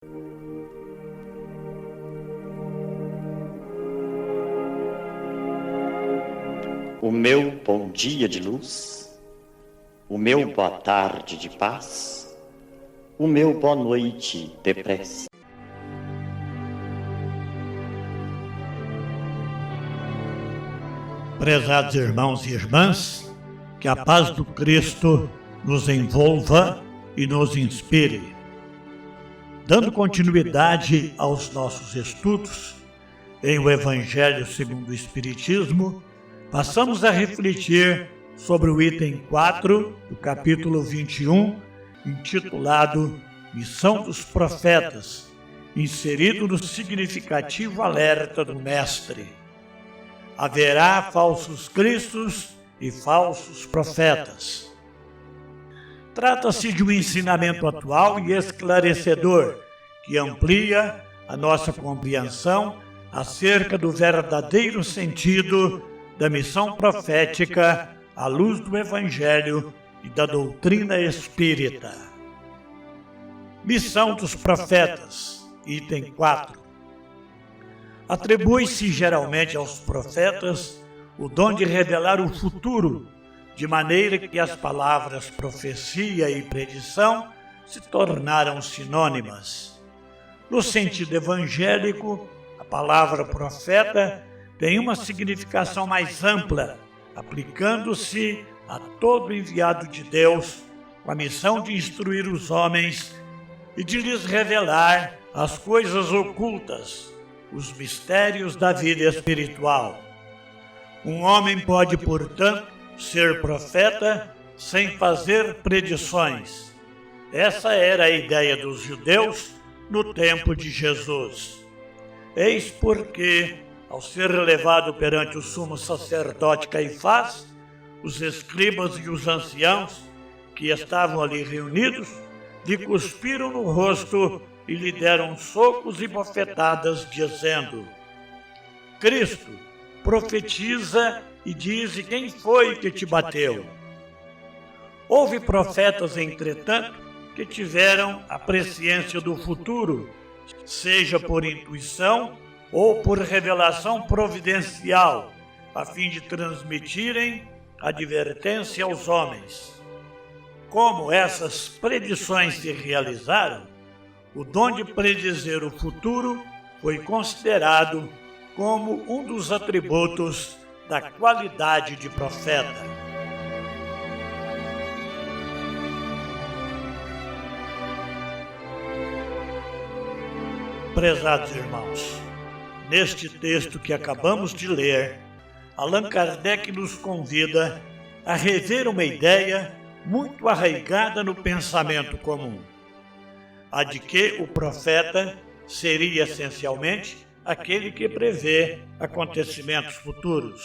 O meu bom dia de luz, o meu boa tarde de paz, o meu boa noite de prece. Prezados irmãos e irmãs, que a paz do Cristo nos envolva e nos inspire. Dando continuidade aos nossos estudos em o Evangelho segundo o Espiritismo, passamos a refletir sobre o item 4 do capítulo 21, intitulado Missão dos Profetas, inserido no significativo alerta do Mestre. Haverá falsos cristos e falsos profetas. Trata-se de um ensinamento atual e esclarecedor, que amplia a nossa compreensão acerca do verdadeiro sentido da missão profética à luz do Evangelho e da doutrina espírita. Missão dos profetas, item 4. Atribui-se geralmente aos profetas o dom de revelar o futuro, de maneira que as palavras profecia e predição se tornaram sinônimas. No sentido evangélico, a palavra profeta tem uma significação mais ampla, aplicando-se a todo enviado de Deus com a missão de instruir os homens e de lhes revelar as coisas ocultas, os mistérios da vida espiritual. Um homem pode, portanto, ser profeta sem fazer predições. Essa era a ideia dos judeus no tempo de Jesus. Eis porque, ao ser levado perante o sumo sacerdote Caifás, os escribas e os anciãos que estavam ali reunidos lhe cuspiram no rosto e lhe deram socos e bofetadas, dizendo: Cristo, profetiza e dize quem foi que te bateu. Houve profetas, entretanto, que tiveram a presciência do futuro, seja por intuição ou por revelação providencial, a fim de transmitirem advertência aos homens. Como essas predições se realizaram, o dom de predizer o futuro foi considerado como um dos atributos da qualidade de profeta. Prezados irmãos, neste texto que acabamos de ler, Allan Kardec nos convida a rever uma ideia muito arraigada no pensamento comum, a de que o profeta seria essencialmente aquele que prevê acontecimentos futuros.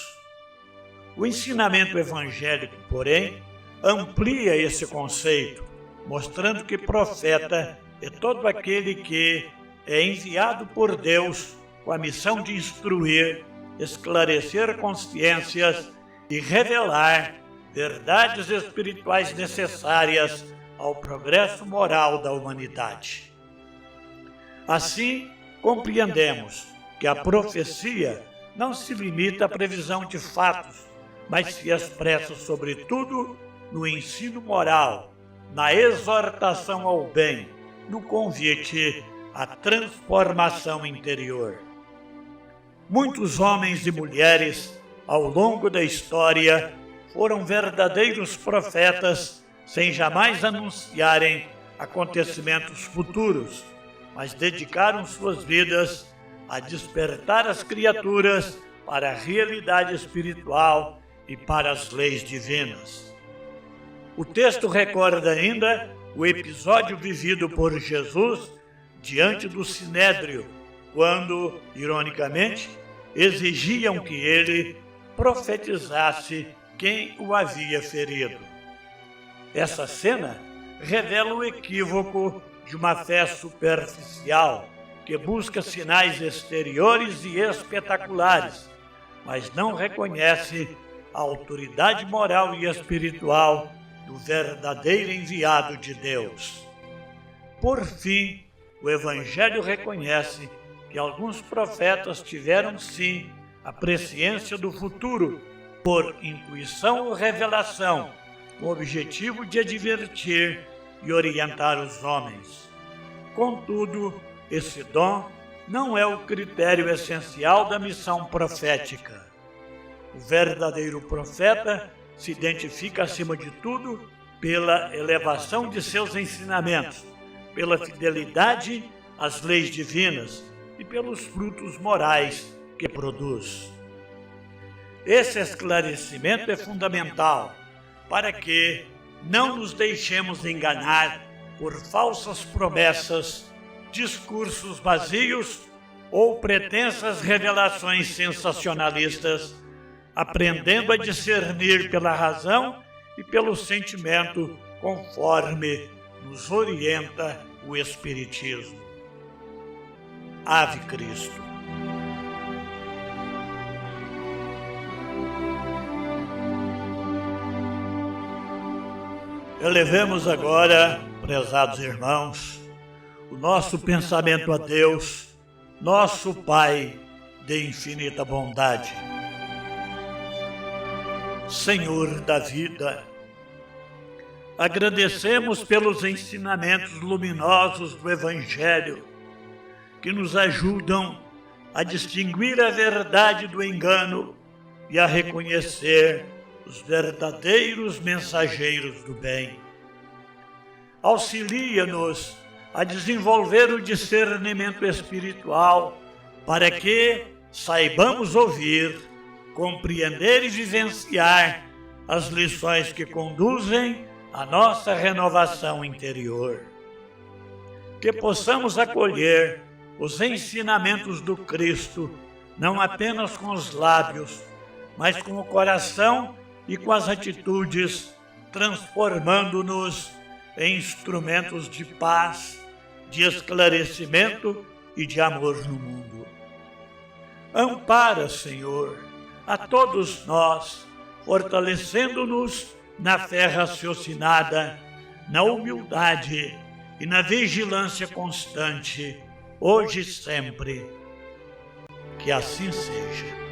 O ensinamento evangélico, porém, amplia esse conceito, mostrando que profeta é todo aquele que é enviado por Deus com a missão de instruir, esclarecer consciências e revelar verdades espirituais necessárias ao progresso moral da humanidade. Assim, compreendemos que a profecia não se limita à previsão de fatos, mas se expressa, sobretudo, no ensino moral, na exortação ao bem, no convite à transformação interior. Muitos homens e mulheres, ao longo da história, foram verdadeiros profetas, sem jamais anunciarem acontecimentos futuros, mas dedicaram suas vidas a despertar as criaturas para a realidade espiritual e para as leis divinas. O texto recorda ainda o episódio vivido por Jesus diante do Sinédrio, quando, ironicamente, exigiam que ele profetizasse quem o havia ferido. Essa cena revela o equívoco de uma fé superficial que busca sinais exteriores e espetaculares, mas não reconhece a autoridade moral e espiritual do verdadeiro enviado de Deus. Por fim, o Evangelho reconhece que alguns profetas tiveram sim a presciência do futuro por intuição ou revelação, com o objetivo de advertir e orientar os homens. Contudo, esse dom não é o critério essencial da missão profética. O verdadeiro profeta se identifica, acima de tudo, pela elevação de seus ensinamentos, pela fidelidade às leis divinas e pelos frutos morais que produz. Esse esclarecimento é fundamental para que não nos deixemos enganar por falsas promessas, discursos vazios ou pretensas revelações sensacionalistas, aprendendo a discernir pela razão e pelo sentimento conforme nos orienta o Espiritismo. Ave Cristo. Elevemos agora, prezados irmãos, o nosso pensamento a Deus, nosso Pai de infinita bondade. Senhor da vida, agradecemos pelos ensinamentos luminosos do Evangelho, que nos ajudam a distinguir a verdade do engano e a reconhecer os verdadeiros mensageiros do bem. Auxilia-nos a desenvolver o discernimento espiritual para que saibamos ouvir, compreender e vivenciar as lições que conduzem à nossa renovação interior. Que possamos acolher os ensinamentos do Cristo, não apenas com os lábios, mas com o coração e com as atitudes, transformando-nos em instrumentos de paz, de esclarecimento e de amor no mundo. Ampara, Senhor, a todos nós, fortalecendo-nos na fé raciocinada, na humildade e na vigilância constante, hoje e sempre. Que assim seja.